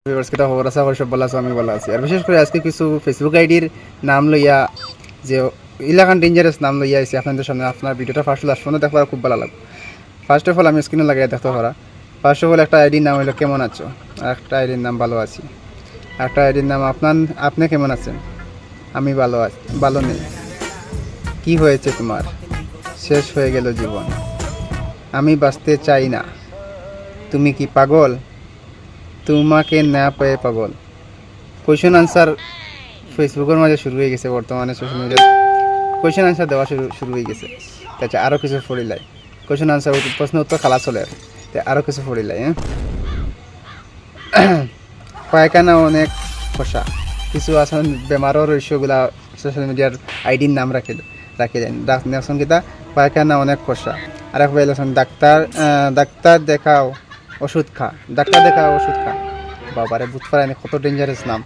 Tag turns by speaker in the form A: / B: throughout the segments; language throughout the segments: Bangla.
A: ভিউয়ার্সকে খবর আছে সব ভালো আছো, আমি ভালো আছি। আর বিশেষ করে আজকে কিছু ফেসবুক আইডির নাম লইয়া যে ইলাকান ডেঞ্জারাস নাম লইয়া আইছি আপনাদের সামনে। আপনার ভিডিওটা ফার্স্ট লাস্ট পর্যন্ত দেখবার খুব ভালো লাগবে। ফার্স্ট অফ অল আমি স্ক্রিনে লাগিয়ে দেখতে পারা। ফার্স্ট অফ অল একটা আইডির নাম হলো কেমন আছো, আর একটা আইডির নাম ভালো আছি, একটা আইডির নাম আপনি কেমন আছেন, আমি ভালো আছি, ভালো নেই, কি হয়েছে তোমার, শেষ হয়ে গেল জীবন, আমি বাঁচতে চাই না, তুমি কি পাগল, তোমাকে না পেয়ে পাগল। কোয়েশন আনসার ফেসবুকের মাঝে শুরু হয়ে গেছে, বর্তমানে সোশ্যাল মিডিয়ায় কোয়েশন আনসার দেওয়া শুরু হয়ে গেছে। আচ্ছা, আরও কিছু পড়িলাই কোয়েশন আনসার প্রশ্ন উত্তর খালা চলে আরও কিছু পড়িলাই। পায়খানা অনেক খসা, কিছু আসন বেমারও রহস্যগুলা সোশ্যাল মিডিয়ার আইডির নাম রাখে দেন। নেশন কিতা পায়খানা অনেক খসা। আর এক বলেছেন ডাক্তার দেখাও ওষুধ খা, ডাক্তার দেখাও ওষুধ খা। বাবারে বুঝতে পারেন কত ডেঞ্জারাস নাম।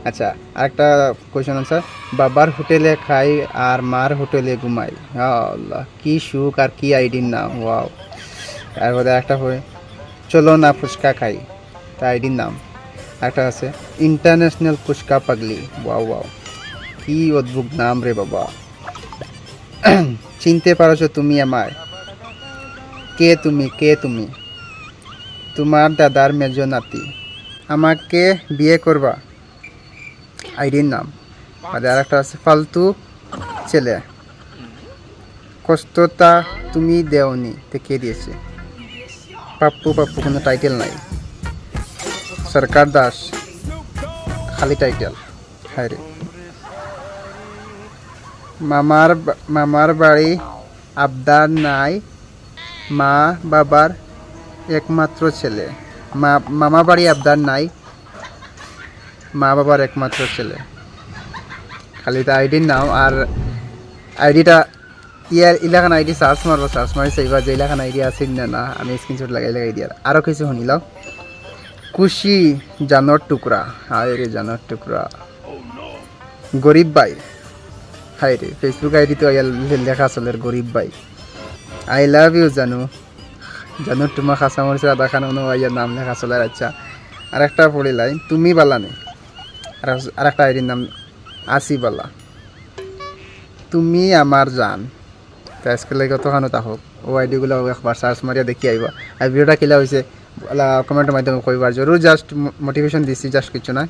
A: আচ্ছা, আরেকটা কোয়েশন আনসার, বাবার হোটেলে খাই আর মার হোটেলে ঘুমাই। আল্লাহ, কি সুখ আর কি আইডির নাম, ওয়াও। তারপরে একটা হয় চলো না ফুচকা খাই, তা আইডির নাম। একটা আছে ইন্টারন্যাশনাল ফুচকা পাগলি, ওয়াও ওয়াও, কি অদ্ভুত নাম রে বাবা। চিনতে পারছো তুমি আমায়, কে তুমি, কে তুমি, তোমার দাদার মেজো নাতি, আমাকে বিয়ে করবা, আইডির নাম। আর আরেকটা আছে ফালতু ছেলে, কষ্টটা তুমি দেওনি, তে কে দিয়েছে, পাপ্পু পাপ্পু, কোনো টাইটেল নাই। সরকার দাস, খালি টাইটেল, হায় রে। মামার বাড়ি আবদার নাই, মা বাবার একমাত্র ছেলে, মামা বাড়ি আবদার নাই, মা বাবার একমাত্র ছেলে, খালি তা আইডির নাম। আর আইডিটা ইলাকান আইডি সার্চ মারি চাইবা যে ইলাকান আইডি আছে না, আমি স্ক্রিনশট লাগাই দিয়ার। আরও কিছু শুনিলাম, খুশি জানোর টুকরা, হায় রে জানোর টুকরা, গরিব ভাই, হায় রে ফেসবুক আইডি তো লেখা চলে গরিব ভাই, আই লাভ ইউ জানু, জানুর তোমার খাসা মরিচা আদা খান অনুয়ার নাম লেখা চলে। আচ্ছা, আর একটা পড়িলাই তুমি বালা নেই, আর একটা আইডির নাম আসি বালা, তুমি আমার জান। তা আজকে লাগে কতখানো তা হোক, ও আইডিগুলো একবার সার্চ মারিয়া দেখি আইবা। আর ভিডিওটা কিলা হয়েছে কমেন্টের মাধ্যমে কইবার, জরুর জাস্ট মোটিভেশন দিচ্ছি, জাস্ট কিছু না।